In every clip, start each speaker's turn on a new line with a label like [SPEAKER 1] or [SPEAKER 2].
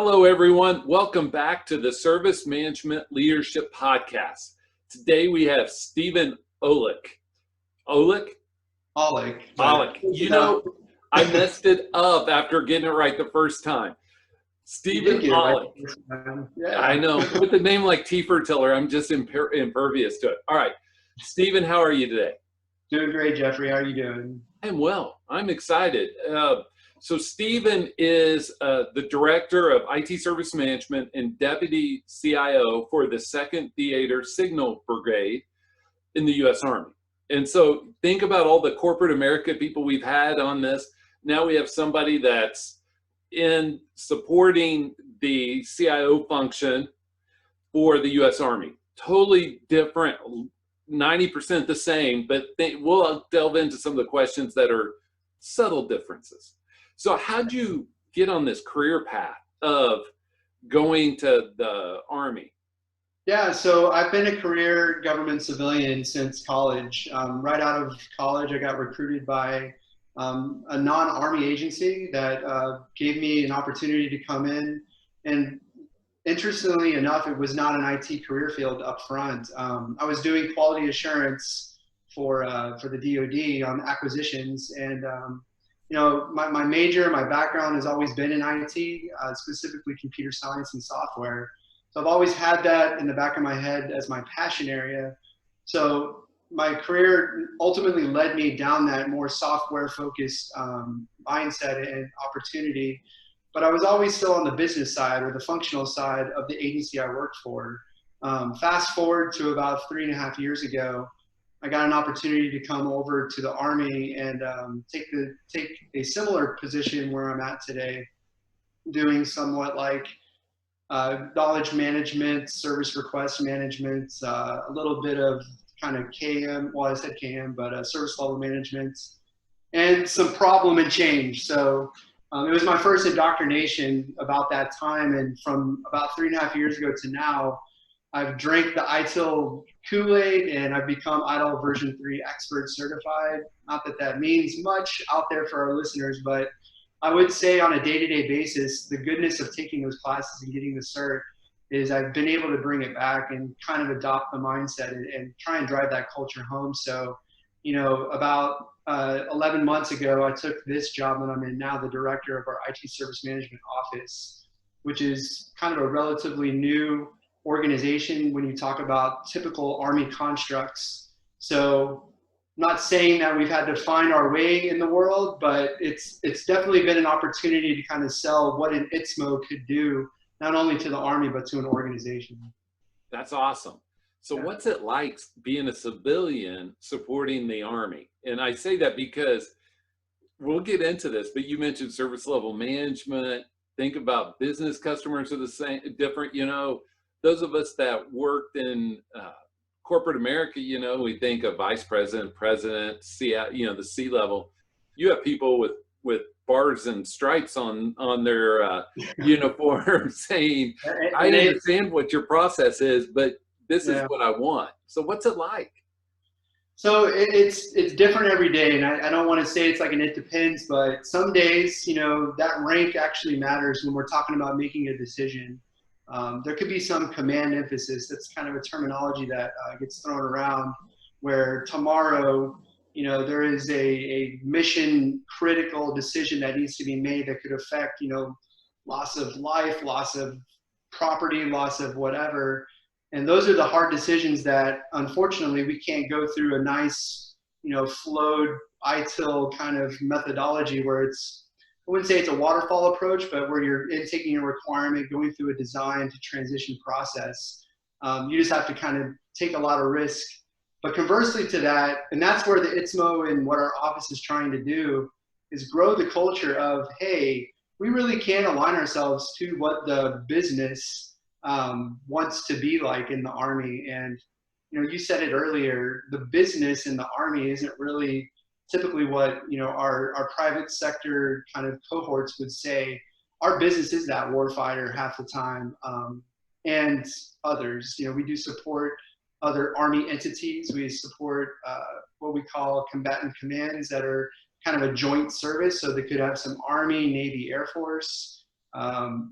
[SPEAKER 1] Hello, everyone. Welcome back to the Service Management Leadership Podcast. Today we have Stephen Ollek. Ollek?
[SPEAKER 2] Ollek.
[SPEAKER 1] Ollek. You know, I messed it up after getting it right the first time. Stephen Ollek.
[SPEAKER 2] Right. Yeah.
[SPEAKER 1] I know. With a name like Tefertiller, I'm just impervious to it. All right. Stephen, how are you today?
[SPEAKER 2] Doing great, Jeffrey. How are you doing?
[SPEAKER 1] I'm well. I'm excited. So Stephen is the Director of IT Service Management and Deputy CIO for the 2nd Theater Signal Brigade in the U.S. Army. And so think about all the corporate America people we've had on this. Now we have somebody that's in supporting the CIO function for the U.S. Army. Totally different, 90% the same, but we'll delve into some of the questions that are subtle differences. So how'd you get on this career path of going to the Army?
[SPEAKER 2] Yeah, so I've been a career government civilian since college. Right out of college, I got recruited by a non-Army agency that gave me an opportunity to come in. And interestingly enough, it was not an IT career field up front. I was doing quality assurance for the DoD on acquisitions, and you know, my major, my background has always been in IT, specifically computer science and software. So I've always had that in the back of my head as my passion area. So my career ultimately led me down that more software focused mindset and opportunity. But I was always still on the business side or the functional side of the agency I worked for. Fast forward to about 3.5 years ago, I got an opportunity to come over to the Army and take a similar position where I'm at today, doing somewhat like knowledge management, service request management, a little bit of kind of KM, well I said KM, but service level management, and some problem and change. So it was my first indoctrination about that time, and from about 3.5 years ago to now, I've drank the ITIL Kool-Aid and I've become ITIL version 3 expert certified. Not that that means much out there for our listeners, but I would say on a day-to-day basis, the goodness of taking those classes and getting the cert is I've been able to bring it back and kind of adopt the mindset and try and drive that culture home. So, you know, about 11 months ago, I took this job that I'm in now, the director of our IT service management office, which is kind of a relatively new organization when you talk about typical Army constructs. So I'm not saying that we've had to find our way in the world, but it's definitely been an opportunity to kind of sell what an ITSM could do, not only to the Army, but to an organization.
[SPEAKER 1] That's awesome. So what's it like being a civilian supporting the Army? And I say that because we'll get into this, but you mentioned service level management. Think about business customers are the same, different, you know. Those of us that worked in corporate America, you know, we think of vice president, president, you know, the C level. You have people with bars and stripes on their uniform saying, I understand what your process is, but this is what I want. So what's it like?
[SPEAKER 2] So it's different every day, and I don't want to say it's like an it depends, but some days, you know, that rank actually matters when we're talking about making a decision. There could be some command emphasis. That's kind of a terminology that gets thrown around, where tomorrow, you know, there is a mission critical decision that needs to be made that could affect, you know, loss of life, loss of property, loss of whatever. And those are the hard decisions that unfortunately we can't go through a nice, you know, flowed ITIL kind of methodology where it's, I wouldn't say it's a waterfall approach, but where you're taking a requirement, going through a design to transition process. You just have to kind of take a lot of risk. But conversely to that, and that's where the ITSM and what our office is trying to do is grow the culture of, hey, we really can align ourselves to what the business wants to be like in the Army. And, you know, you said it earlier, the business in the Army isn't really typically what, you know, our private sector kind of cohorts would say. Our business is that warfighter half the time, and others. You know, we do support other Army entities. We support what we call combatant commands that are kind of a joint service. So they could have some Army, Navy, Air Force.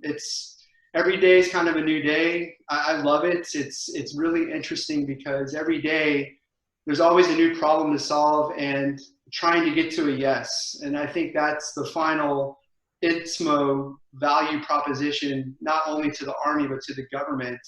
[SPEAKER 2] It's every day is kind of a new day. I love it. It's really interesting because every day there's always a new problem to solve and trying to get to a yes. And I think that's the final ITSMO value proposition, not only to the Army, but to the government.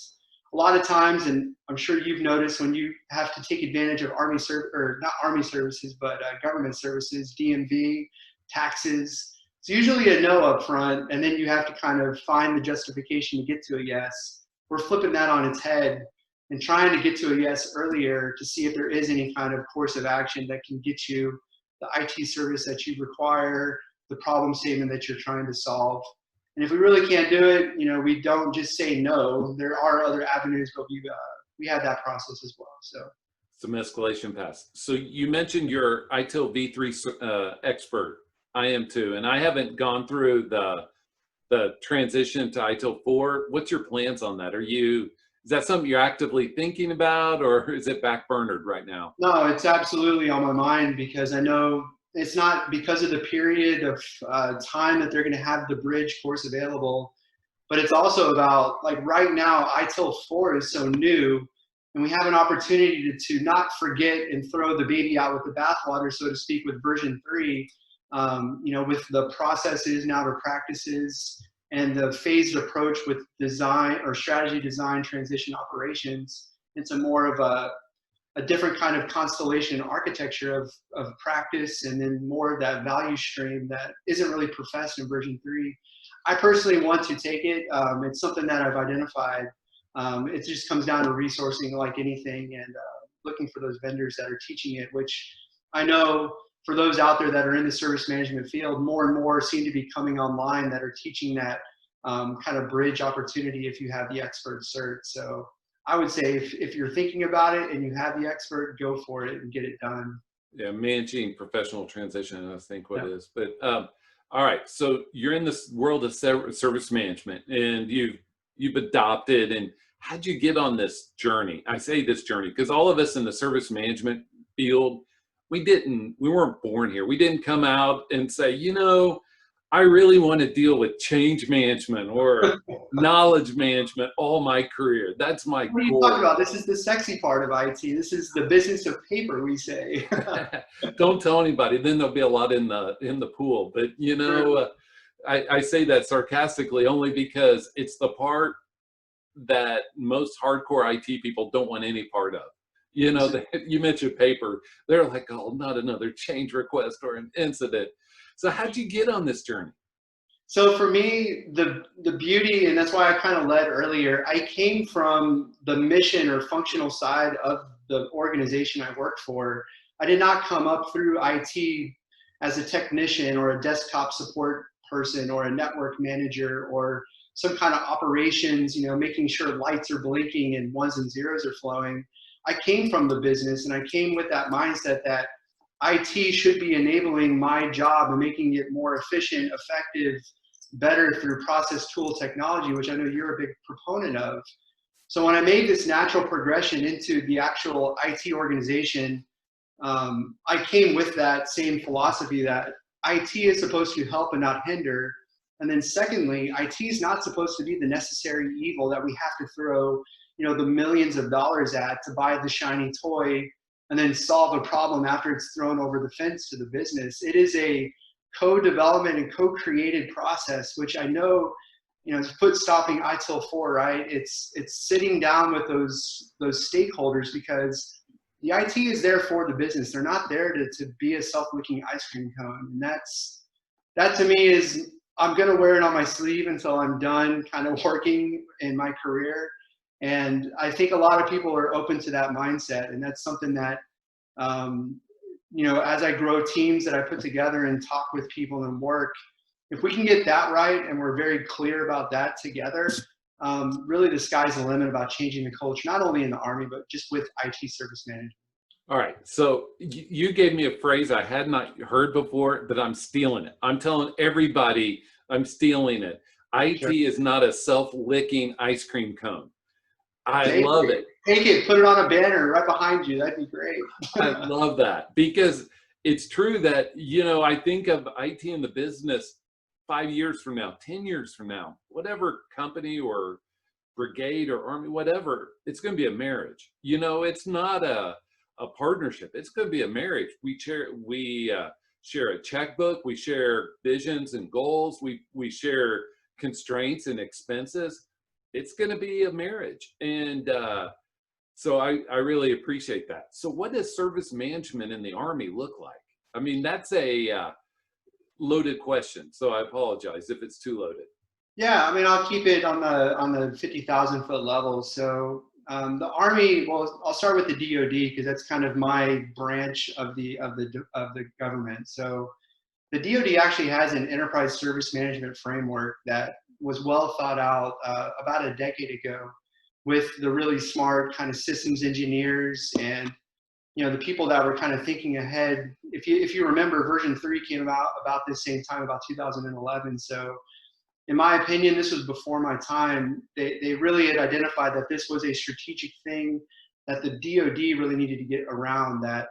[SPEAKER 2] A lot of times, and I'm sure you've noticed when you have to take advantage of or not Army services, but government services, DMV, taxes, it's usually a no up front, and then you have to kind of find the justification to get to a yes. We're flipping that on its head and trying to get to a yes earlier to see if there is any kind of course of action that can get you the IT service that you require, the problem statement that you're trying to solve. And if we really can't do it, you know, we don't just say no. There are other avenues, but we have that process as well. So
[SPEAKER 1] some escalation paths. So you mentioned your ITIL V3 expert. I am too, and I haven't gone through the transition to ITIL 4. What's your plans on that? Is that something you're actively thinking about, or is it backburnered right now?
[SPEAKER 2] no, it's absolutely on my mind because I know it's not because of the period of time that they're going to have the bridge course available, but it's also about, like, right now, ITIL 4 is so new, and we have an opportunity to not forget and throw the baby out with the bathwater, so to speak, with version 3, you know, with the processes now to practices and the phased approach with design or strategy, design, transition, operations. It's a more of a different kind of constellation architecture of practice, and then more of that value stream that isn't really professed in version 3. I personally want to take it. It's something that I've identified. It just comes down to resourcing like anything, and looking for those vendors that are teaching it, which I know for those out there that are in the service management field, more and more seem to be coming online that are teaching that kind of bridge opportunity if you have the expert cert. So I would say if you're thinking about it and you have the expert, go for it and get it done.
[SPEAKER 1] Yeah, managing professional transition, I think what it is. But all right, so you're in this world of service management, and you've adopted. And how'd you get on this journey? I say this journey because all of us in the service management field, we weren't born here. We didn't come out and say, you know, I really want to deal with change management or knowledge management all my career. That's my
[SPEAKER 2] What are you talking about? This is the sexy part of IT. This is the business of paper, we say.
[SPEAKER 1] Don't tell anybody, then there'll be a lot in the pool. But you know, I say that sarcastically only because it's the part that most hardcore IT people don't want any part of. You know, you mentioned paper. They're like, oh, not another change request or an incident. So how'd you get on this journey?
[SPEAKER 2] So for me, the beauty, and that's why I kind of led earlier, I came from the mission or functional side of the organization I worked for. I did not come up through IT as a technician or a desktop support person or a network manager or some kind of operations, you know, making sure lights are blinking and ones and zeros are flowing. I came from the business, and I came with that mindset that IT should be enabling my job and making it more efficient, effective, better through process tool technology, which I know you're a big proponent of. So when I made this natural progression into the actual IT organization, I came with that same philosophy that IT is supposed to help and not hinder. And then secondly, IT is not supposed to be the necessary evil that we have to throw, you know, the millions of dollars at to buy the shiny toy and then solve a problem after it's thrown over the fence to the business. It is a co-development and co-created process, which I know, you know, is foot stopping ITIL 4, right? It's sitting down with those stakeholders, because the IT is there for the business. They're not there to be a self-licking ice cream cone. And that to me is, I'm gonna wear it on my sleeve until I'm done kind of working in my career. And I think a lot of people are open to that mindset. And that's something that, you know, as I grow teams that I put together and talk with people and work, if we can get that right and we're very clear about that together, really the sky's the limit about changing the culture, not only in the Army, but just with IT service management.
[SPEAKER 1] All right, so you gave me a phrase I had not heard before, but I'm stealing it. I'm telling everybody I'm stealing it. IT
[SPEAKER 2] Sure.
[SPEAKER 1] is not a self-licking ice cream cone. I love it.
[SPEAKER 2] Take it, put it on a banner right behind you. That'd be great.
[SPEAKER 1] I love that, because it's true that, you know, I think of IT in the business, 5 years from now, 10 years from now, whatever company or brigade or army, whatever, it's going to be a marriage. You know, it's not a partnership. It's going to be a marriage. We share a checkbook. We share visions and goals. We share constraints and expenses. It's going to be a marriage. And so I really appreciate that. So what does service management in the Army look like? I mean, that's a loaded question. So I apologize if it's too loaded.
[SPEAKER 2] Yeah, I mean, I'll keep it on the 50,000 foot level. So the Army, well, I'll start with the DoD because that's kind of my branch of the government. So the DoD actually has an enterprise service management framework that was well thought out about a decade ago with the really smart kind of systems engineers and the people that were kind of thinking ahead. If you remember, version 3 came out about the same time, about 2011. So in my opinion, this was before my time. They really had identified that this was a strategic thing that the DoD really needed to get around, that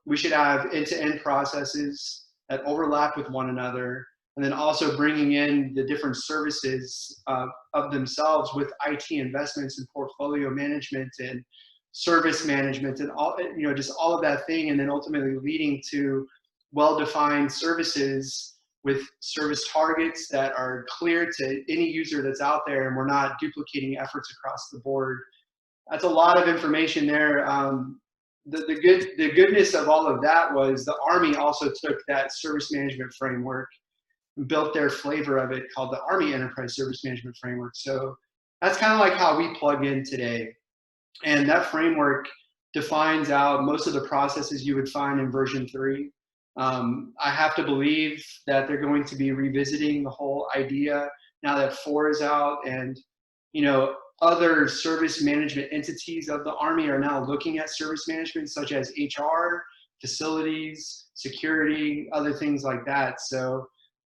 [SPEAKER 2] we should have end-to-end processes that overlap with one another, and then also bringing in the different services of themselves with IT investments and portfolio management and service management and all, just all of that thing, and then ultimately leading to well-defined services with service targets that are clear to any user that's out there, and we're not duplicating efforts across the board. That's a lot of information there. The goodness of all of that was the Army also took that service management framework and built their flavor of it called the Army Enterprise Service Management Framework. So that's kind of like how we plug in today. And that framework defines out most of the processes you would find in version 3. I have to believe that they're going to be revisiting the whole idea now that 4 is out, and other service management entities of the Army are now looking at service management, such as HR, facilities, security, other things like that. So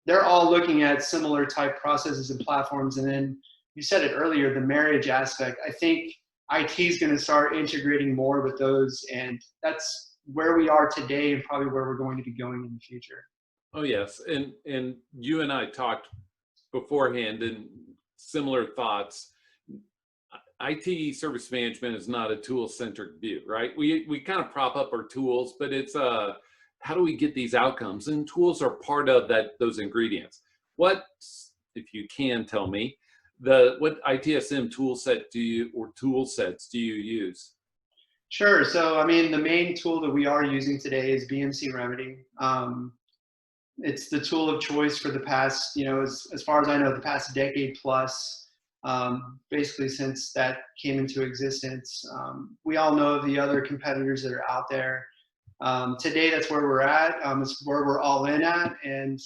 [SPEAKER 2] they're all looking at similar type processes and platforms. And then you said it earlier, the marriage aspect. I think IT is going to start integrating more with those, and that's where we are today and probably where we're going to be going in the future.
[SPEAKER 1] Oh yes, and you and I talked beforehand and similar thoughts. IT service management is not a tool-centric view, right? We kind of prop up our tools, but it's how do we get these outcomes? And tools are part of those ingredients. What, if you can tell me, what ITSM tool sets do you use?
[SPEAKER 2] Sure. So, I mean, the main tool that we are using today is BMC Remedy. It's the tool of choice for the past, as far as I know, the past decade plus, basically since that came into existence. We all know of the other competitors that are out there. Today, that's where we're at. It's where we're all in at. And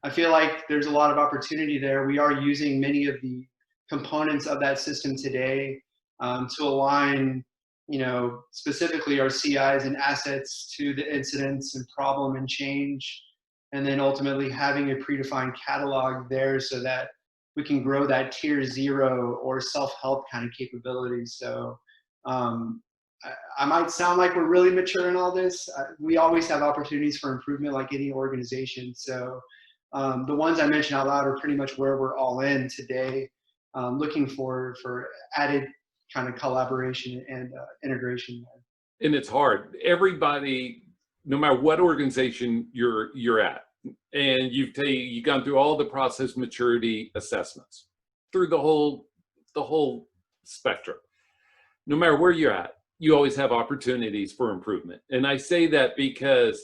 [SPEAKER 2] I feel like there's a lot of opportunity there. We are using many of the components of that system today to align specifically our CIs and assets to the incidents and problem and change, and then ultimately having a predefined catalog there so that we can grow that tier 0 or self-help kind of capabilities. So I might sound like we're really mature in all this. We always have opportunities for improvement like any organization. So the ones I mentioned out loud are pretty much where we're all in today, looking for added kind of collaboration and integration there.
[SPEAKER 1] And it's hard. Everybody, no matter what organization you're at, and you've gone through all the process maturity assessments through the whole spectrum. No matter where you're at, you always have opportunities for improvement. And I say that because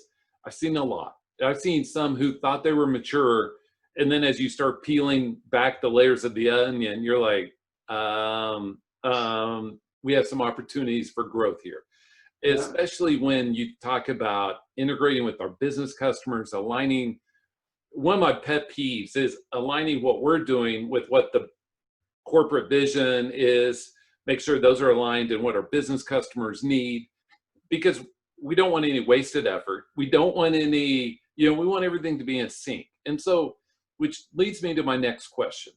[SPEAKER 1] I've seen a lot. I've seen some who thought they were mature, and then as you start peeling back the layers of the onion, you're like, we have some opportunities for growth here, especially when you talk about integrating with our business customers, aligning. One of my pet peeves is aligning what we're doing with what the corporate vision is, make sure those are aligned and what our business customers need, because we don't want any wasted effort. We don't want any, we want everything to be in sync. And so, which leads me to my next question.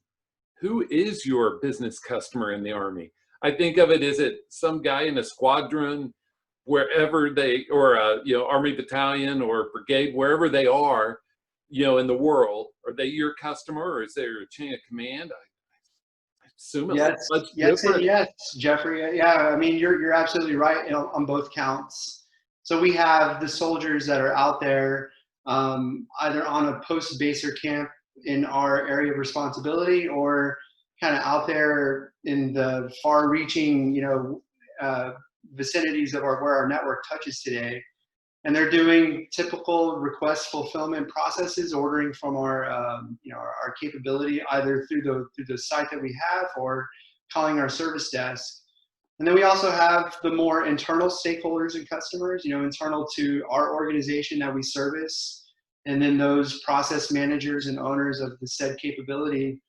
[SPEAKER 1] Who is your business customer in the Army? I think of it, is it some guy in a squadron, wherever they, or Army battalion or brigade, wherever they are, in the world? Are they your customer, or is there a chain of command? I assume it's
[SPEAKER 2] Yes,
[SPEAKER 1] much
[SPEAKER 2] yes, and
[SPEAKER 1] different.
[SPEAKER 2] yes, Jeffrey. Yeah, I mean, you're absolutely right, on both counts. So we have the soldiers that are out there, either on a post-baser camp in our area of responsibility, or kind of out there in the far-reaching, vicinities of where our network touches today. And they're doing typical request fulfillment processes, ordering from our capability, either through the site that we have or calling our service desk. And then we also have the more internal stakeholders and customers, internal to our organization that we service, and then those process managers and owners of the said capability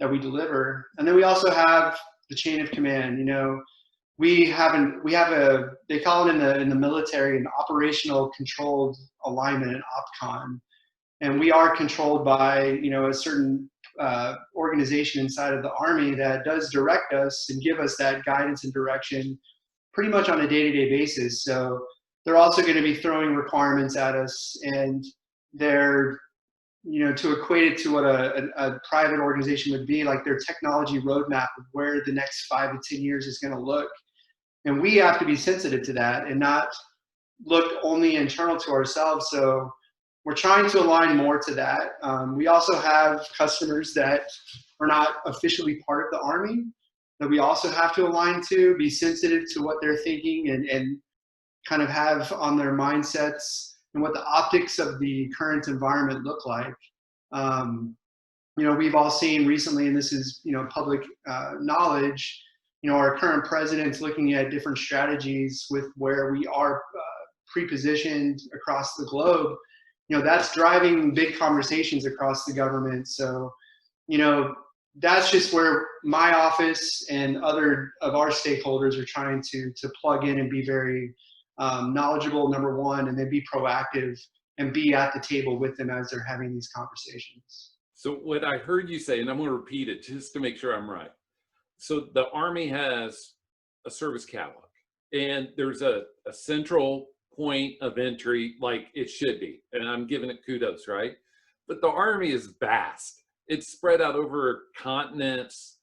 [SPEAKER 2] that we deliver. And then we also have the chain of command. They call it in the military an operational controlled alignment, an OPCON, and we are controlled by a certain organization inside of the Army that does direct us and give us that guidance and direction pretty much on a day-to-day basis. So they're also going to be throwing requirements at us, and they're to equate it to what a private organization would be, like their technology roadmap of where the next 5 to 10 years is going to look. And we have to be sensitive to that and not look only internal to ourselves. So we're trying to align more to that. We also have customers that are not officially part of the Army that we also have to align to, be sensitive to what they're thinking, and kind of have on their mindsets and what the optics of the current environment look like. We've all seen recently, and this is public knowledge, our current president's looking at different strategies with where we are pre-positioned across the globe. That's driving big conversations across the government. So, that's just where my office and other of our stakeholders are trying to plug in and be very knowledgeable, number one, and then be proactive and be at the table with them as they're having these conversations.
[SPEAKER 1] So what I heard you say, and I'm going to repeat it just to make sure I'm right. So the Army has a service catalog, and there's a central point of entry, like it should be, and I'm giving it kudos, right? But the Army is vast. It's spread out over continents,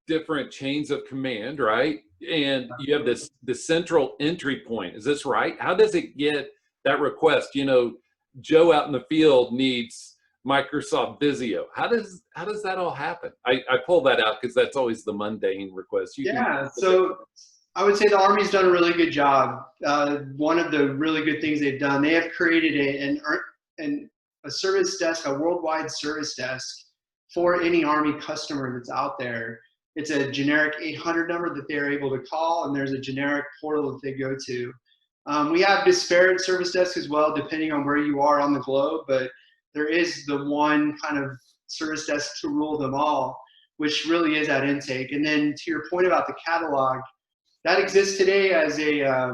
[SPEAKER 1] different chains of command, right? And you have the central entry point. Is this right? How does it get that request? Joe out in the field needs Microsoft Visio. How does that all happen? I pull that out because that's always the mundane request.
[SPEAKER 2] So I would say the Army's done a really good job. One of the really good things they've done, they have created a service desk, a worldwide service desk for any Army customer that's out there. It's a generic 800 number that they're able to call, and there's a generic portal that they go to. We have disparate service desks as well, depending on where you are on the globe, but there is the one kind of service desk to rule them all, which really is at intake. And then to your point about the catalog, that exists today as I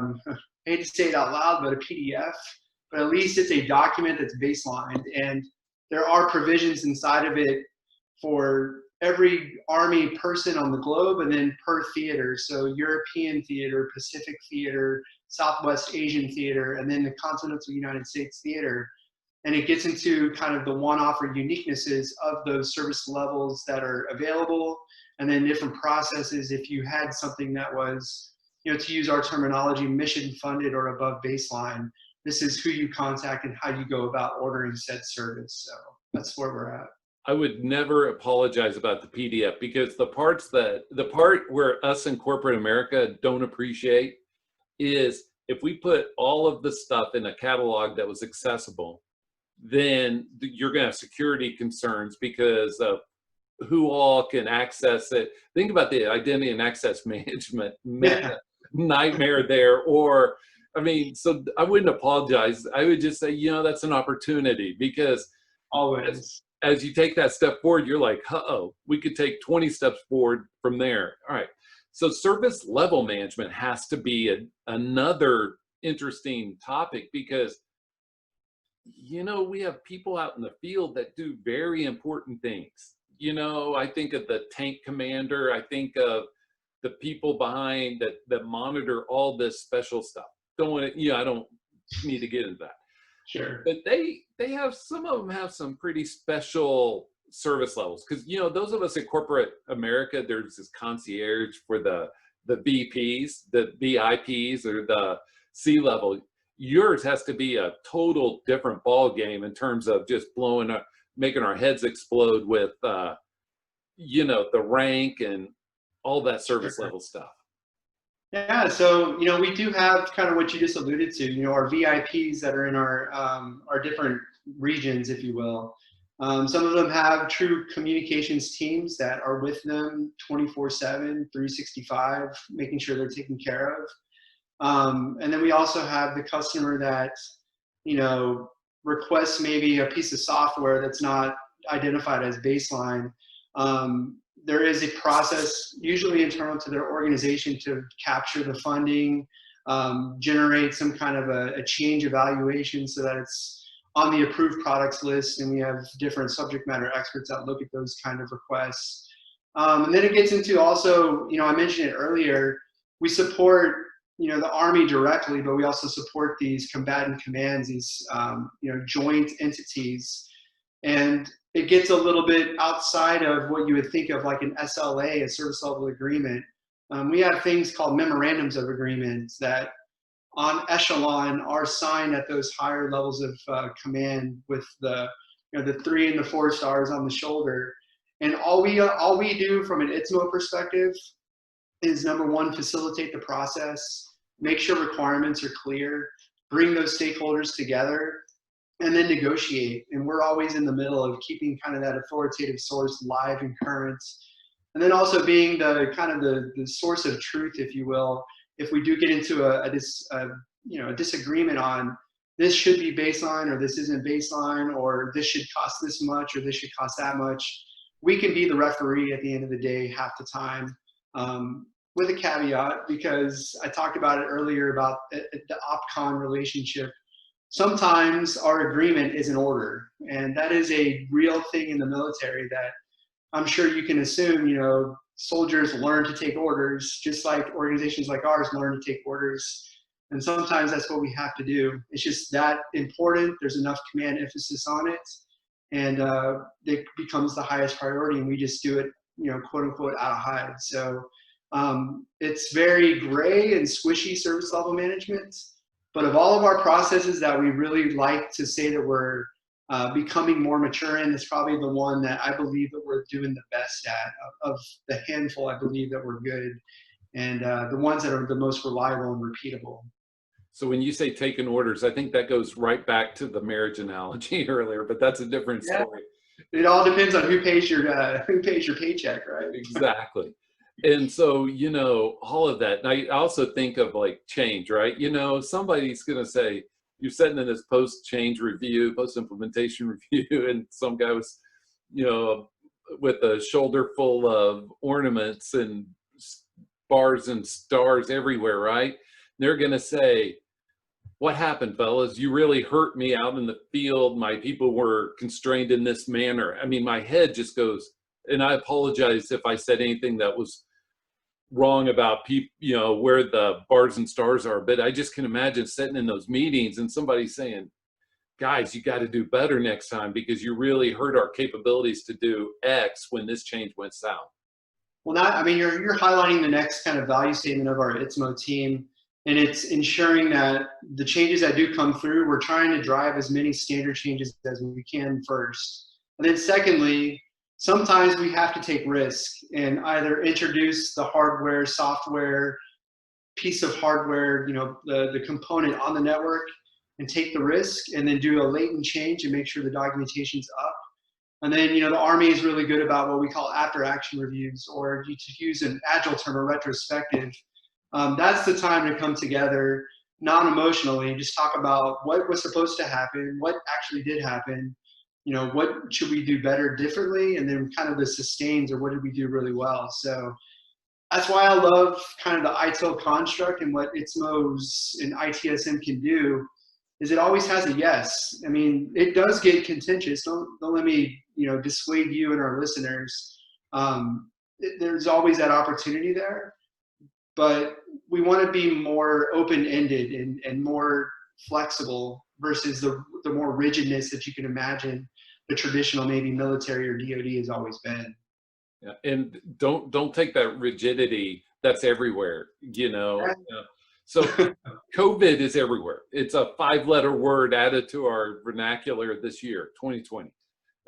[SPEAKER 2] hate to say it out loud, but a PDF, but at least it's a document that's baselined. And there are provisions inside of it for every Army person on the globe, and then per theater. So European theater, Pacific theater, Southwest Asian theater, and then the continental United States theater. And it gets into kind of the one-off or uniquenesses of those service levels that are available, and then different processes if you had something that was, to use our terminology, mission funded or above baseline. This is who you contact and how you go about ordering said service. So that's where we're at.
[SPEAKER 1] I would never apologize about the PDF, because the part where us in corporate America don't appreciate is if we put all of the stuff in a catalog that was accessible, then you're going to have security concerns because of who all can access it. Think about the identity and access management nightmare there. Or, so I wouldn't apologize. I would just say, that's an opportunity, because
[SPEAKER 2] always,
[SPEAKER 1] as you take that step forward, you're like, uh-oh, we could take 20 steps forward from there. All right. So service level management has to be another interesting topic, because we have people out in the field that do very important things. I think of the tank commander. I think of the people behind that monitor all this special stuff. I don't need to get into that.
[SPEAKER 2] Sure.
[SPEAKER 1] but they have, some of them have some pretty special service levels, because those of us in corporate America, there's this concierge for the VPs, the VIPs, or the C level. Yours has to be a total different ball game in terms of just blowing up, making our heads explode with the rank and all that service
[SPEAKER 2] Sure.
[SPEAKER 1] level stuff.
[SPEAKER 2] Yeah, so we do have kind of what you just alluded to. Our VIPs that are in our different regions, if you will. Some of them have true communications teams that are with them 24/7, 365, making sure they're taken care of. And then we also have the customer that requests maybe a piece of software that's not identified as baseline. There is a process, usually internal to their organization, to capture the funding, generate some kind of a change evaluation so that it's on the approved products list, and we have different subject matter experts that look at those kind of requests. And then it gets into also, I mentioned it earlier, we support the Army directly, but we also support these combatant commands, these joint entities. And it gets a little bit outside of what you would think of like an SLA, a service level agreement. We have things called memorandums of agreements that on echelon are signed at those higher levels of command with the 3 and the 4 stars on the shoulder. And all we do from an ITSM perspective is, number one, facilitate the process, make sure requirements are clear, bring those stakeholders together, and then negotiate. And we're always in the middle of keeping kind of that authoritative source live and current. And then also being the kind of the source of truth, if you will, if we do get into a disagreement on this should be baseline or this isn't baseline, or this should cost this much or this should cost that much, we can be the referee at the end of the day half the time. With a caveat, because I talked about it earlier about the OPCON relationship. Sometimes our agreement is an order, and that is a real thing in the military that I'm sure you can assume, soldiers learn to take orders, just like organizations like ours learn to take orders. And sometimes that's what we have to do. It's just that important. There's enough command emphasis on it, and it becomes the highest priority, and we just do it, quote unquote, out of hide. So it's very gray and squishy service level management. But of all of our processes that we really like to say that we're becoming more mature in, it's probably the one that I believe that we're doing the best at. Of the handful, I believe that we're good, and the ones that are the most reliable and repeatable.
[SPEAKER 1] So when you say taking orders, I think that goes right back to the marriage analogy earlier, but that's a different story.
[SPEAKER 2] It all depends on who pays your paycheck, right?
[SPEAKER 1] Exactly. And so, all of that. And I also think of like change, right? Somebody's going to say, you're sitting in this post-change review, post-implementation review, and some guy was, with a shoulder full of ornaments and bars and stars everywhere, right? They're going to say, what happened, fellas? You really hurt me out in the field. My people were constrained in this manner. I mean, my head just goes, and I apologize if I said anything that was wrong about people, where the bars and stars are, but I just can imagine sitting in those meetings and somebody saying, guys, you got to do better next time because you really hurt our capabilities to do X when this change went south.
[SPEAKER 2] Well, you're highlighting the next kind of value statement of our ITSMO team, and it's ensuring that the changes that do come through, we're trying to drive as many standard changes as we can first. And then secondly, sometimes we have to take risk and either introduce the hardware, software, piece of hardware, the component on the network, and take the risk, and then do a latent change and make sure the documentation's up. And then, the Army is really good about what we call after action reviews, or to use an agile term, a retrospective. That's the time to come together, non-emotionally, just talk about what was supposed to happen, what actually did happen, what should we do better differently, and then kind of the sustains, or what did we do really well. So that's why I love kind of the ITIL construct, and what ITSMOs and ITSM can do is it always has a yes. I mean, it does get contentious. Don't let me dissuade you and our listeners. There's always that opportunity there, but we want to be more open-ended and more flexible versus the more rigidness that you can imagine the traditional maybe military or DoD has always been.
[SPEAKER 1] Yeah, and don't take that rigidity that's everywhere, you know. So COVID is everywhere. It's a 5-letter word added to our vernacular this year, 2020.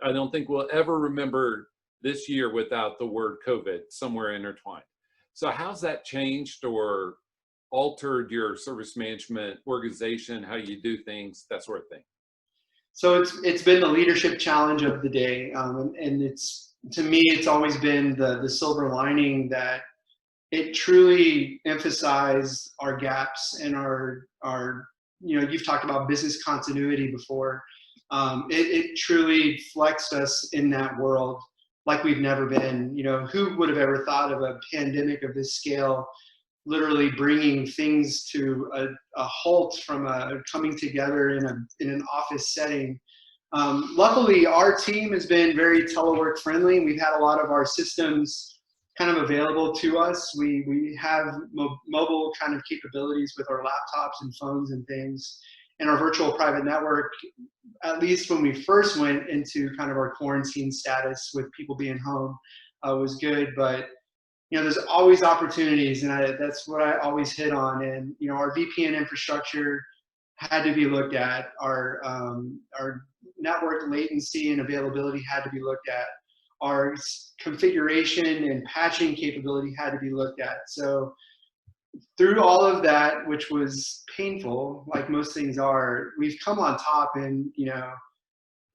[SPEAKER 1] I don't think we'll ever remember this year without the word COVID somewhere intertwined. So how's that changed or altered your service management organization, how you do things, that sort of thing?
[SPEAKER 2] So it's been the leadership challenge of the day, and it's, to me, it's always been the silver lining that it truly emphasized our gaps and our you've talked about business continuity before. It truly flexed us in that world like we've never been. Who would have ever thought of a pandemic of this scale literally bringing things to a halt from coming together in an office setting. Luckily, our team has been very telework friendly. We've had a lot of our systems kind of available to us. We have mobile kind of capabilities with our laptops and phones and things. And our virtual private network, at least when we first went into kind of our quarantine status with people being home, was good. But there's always opportunities, and that's what I always hit on. And our VPN infrastructure had to be looked at. Our network latency and availability had to be looked at. Our configuration and patching capability had to be looked at. So through all of that, which was painful, like most things are, we've come on top, and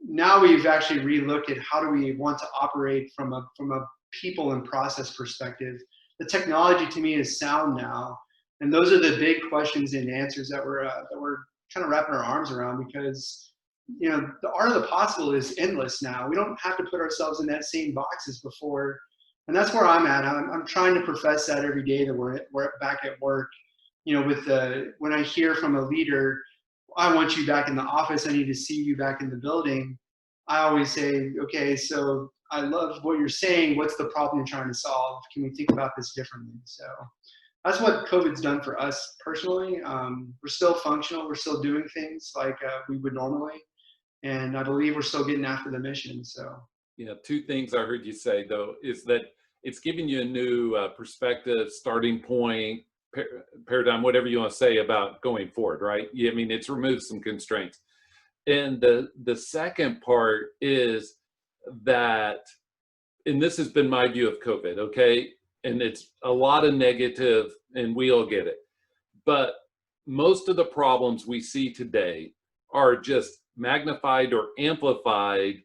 [SPEAKER 2] now we've actually relooked at how do we want to operate from a people and process perspective. The technology to me is sound now, and those are the big questions and answers that we're kind of wrapping our arms around, because the art of the possible is endless now. We don't have to put ourselves in that same box as before, and that's where I'm at. I'm trying to profess that every day that we're back at work. When I hear from a leader, I want you back in the office, I need to see you back in the building, I always say, okay, so I love what you're saying. What's the problem you're trying to solve? Can we think about this differently? So that's what COVID's done for us personally. We're still functional. We're still doing things like we would normally. And I believe we're still getting after the mission. So
[SPEAKER 1] two things I heard you say, though, is that it's giving you a new perspective, starting point, paradigm, whatever you want to say about going forward, right? I mean, it's removed some constraints. And the second part is that, and this has been my view of COVID, okay? And it's a lot of negative, and we all get it. But most of the problems we see today are just magnified or amplified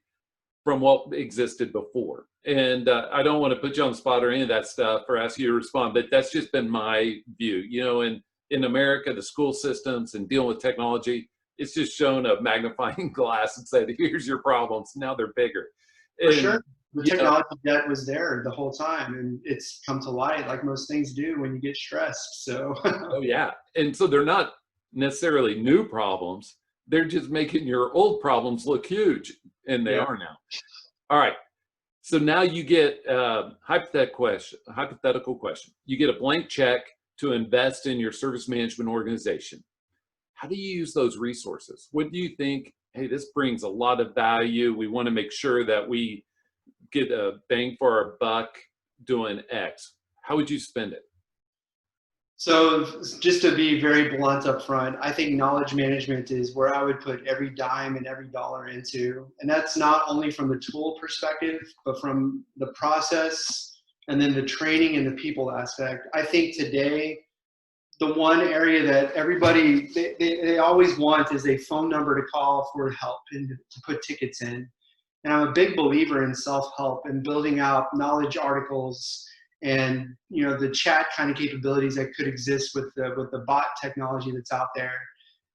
[SPEAKER 1] from what existed before. And I don't want to put you on the spot or any of that stuff or ask you to respond, but that's just been my view. In America, the school systems and dealing with technology, it's just shown a magnifying glass and said, here's your problems. Now they're bigger.
[SPEAKER 2] For sure. The technology debt was there the whole time, and it's come to light like most things do when you get stressed. So
[SPEAKER 1] oh yeah. And so they're not necessarily new problems. They're just making your old problems look huge, and they are now. All right. So now you get a hypothetical question. You get a blank check to invest in your service management organization. How do you use those resources? What do you think, hey, this brings a lot of value. We want to make sure that we get a bang for our buck doing X. How would you spend it?
[SPEAKER 2] So just to be very blunt up front, I think knowledge management is where I would put every dime and every dollar into. And that's not only from the tool perspective, but from the process and then the training and the people aspect. I think today, the one area that everybody, they always want is a phone number to call for help and to put tickets in. And I'm a big believer in self-help and building out knowledge articles and the chat kind of capabilities that could exist with the bot technology that's out there,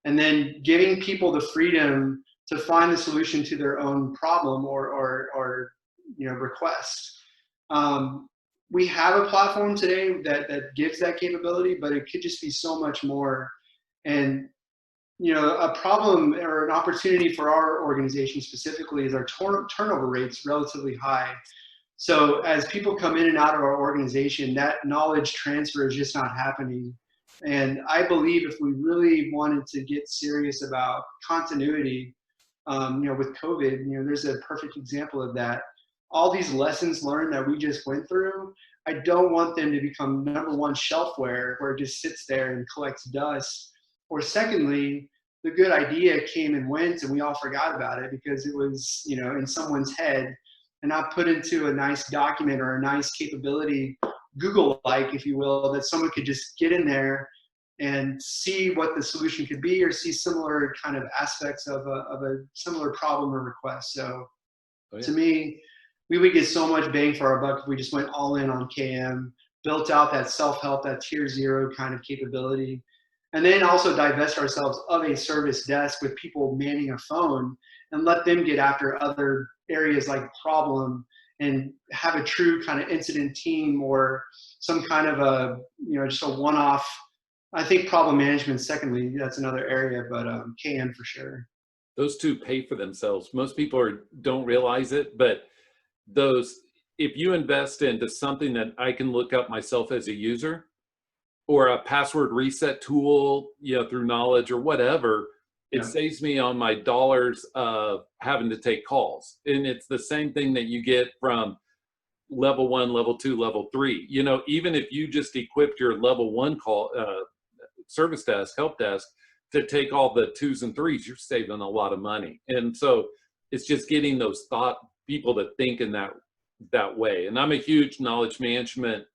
[SPEAKER 2] and then giving people the freedom to find the solution to their own problem or request. We have a platform today that gives that capability, but it could just be so much more. And a problem or an opportunity for our organization specifically is our turnover rate's relatively high. So as people come in and out of our organization, that knowledge transfer is just not happening. And I believe if we really wanted to get serious about continuity, with COVID, there's a perfect example of that. All these lessons learned that we just went through, I don't want them to become number one shelfware where it just sits there and collects dust. Or secondly, the good idea came and went and we all forgot about it because it was, in someone's head and not put into a nice document or a nice capability, Google-like, if you will, that someone could just get in there and see what the solution could be or see similar kind of aspects of a similar problem or request. So to me, we would get so much bang for our buck if we just went all in on KM, built out that self-help, that tier 0 kind of capability, and then also divest ourselves of a service desk with people manning a phone and let them get after other areas like problem and have a true kind of incident team or some kind of a, just a one-off. I think problem management, secondly, that's another area, but KM for sure.
[SPEAKER 1] Those two pay for themselves. Most people don't realize it, but if you invest into something that I can look up myself as a user, or a password reset tool, through knowledge or whatever, it saves me on my dollars of having to take calls. And it's the same thing that you get from level 1, level 2, level 3. Even if you just equipped your level 1 call service desk, help desk, to take all the 2s and 3s, you're saving a lot of money. And so it's just getting those people to think in that way. And I'm a huge knowledge management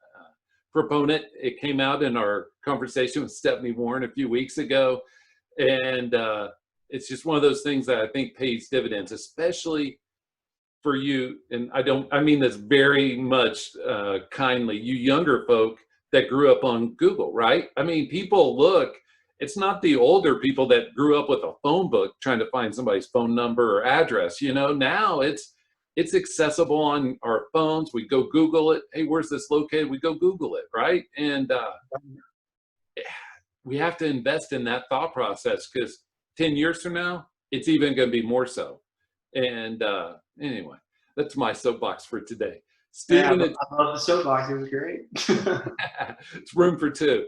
[SPEAKER 1] proponent. It came out in our conversation with Stephanie Warren a few weeks ago. And it's just one of those things that I think pays dividends, especially for you. And I mean this very much kindly, you younger folk that grew up on Google, right? I mean, it's not the older people that grew up with a phone book trying to find somebody's phone number or address. Now it's accessible on our phones. We go Google it. Hey, where's this located? We go Google it, right? And we have to invest in that thought process because 10 years from now, it's even going to be more so. And anyway, that's my soapbox for today. Stephen,
[SPEAKER 2] I love the soapbox. It was great.
[SPEAKER 1] It's room for two.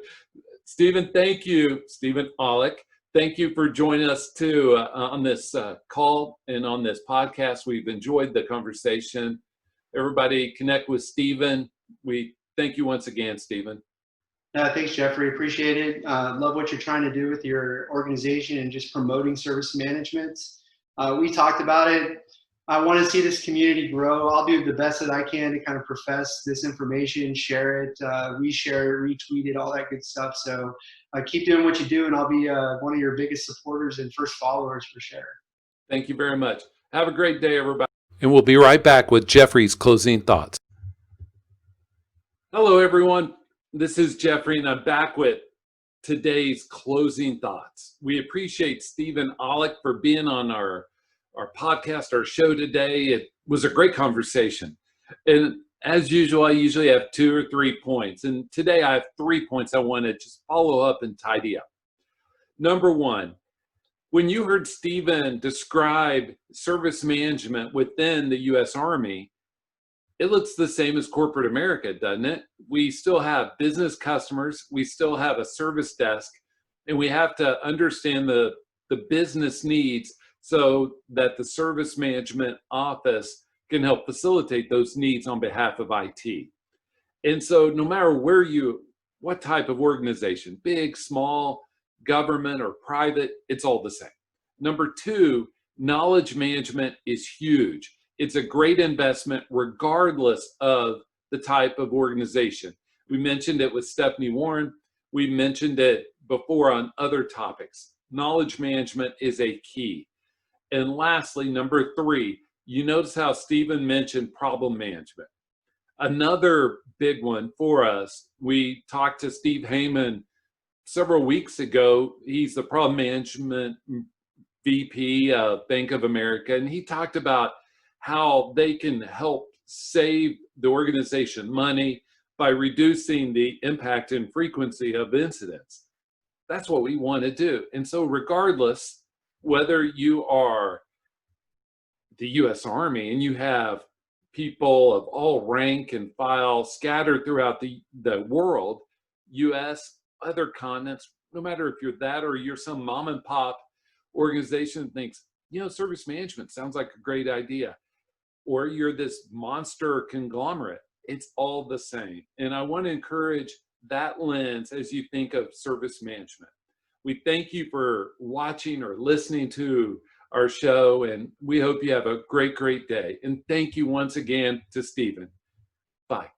[SPEAKER 1] Stephen, thank you. Stephen Ollek, thank you for joining us too on this call and on this podcast. We've enjoyed the conversation. Everybody connect with Stephen. We thank you once again, Stephen.
[SPEAKER 2] Thanks, Jeffrey. Appreciate it. Love what you're trying to do with your organization and just promoting service management. We talked about it. I want to see this community grow. I'll do the best that I can to kind of profess this information, share it, reshare it, retweet it, all that good stuff. So keep doing what you do, and I'll be one of your biggest supporters and first followers for sure.
[SPEAKER 1] Thank you very much. Have a great day, everybody. And we'll be right back with Jeffrey's closing thoughts. Hello, everyone. This is Jeffrey, and I'm back with today's closing thoughts. We appreciate Stephen Ollek for being on our podcast, our show today. It was a great conversation. And as usual, I usually have 2 or 3 points. And today I have 3 points I want to just follow up and tidy up. Number 1, when you heard Stephen describe service management within the U.S. Army, it looks the same as corporate America, doesn't it? We still have business customers, we still have a service desk, and we have to understand the business needs so that the service management office can help facilitate those needs on behalf of IT. And so no matter what type of organization, big, small, government or private, it's all the same. Number 2, knowledge management is huge. It's a great investment regardless of the type of organization. We mentioned it with Stephanie Warren. We mentioned it before on other topics. Knowledge management is a key. And lastly, number 3, you notice how Stephen mentioned problem management. Another big one for us, we talked to Steve Heyman several weeks ago. He's the problem management VP of Bank of America, and he talked about how they can help save the organization money by reducing the impact and frequency of incidents. That's what we want to do. And so regardless, whether you are the U.S. Army and you have people of all rank and file scattered throughout the world, U.S., other continents, no matter if you're that or you're some mom and pop organization that thinks, you know, service management sounds like a great idea, or you're this monster conglomerate, it's all the same. And I want to encourage that lens as you think of service management. We thank you for watching or listening to our show, and we hope you have a great, great day. And thank you once again to Stephen. Bye.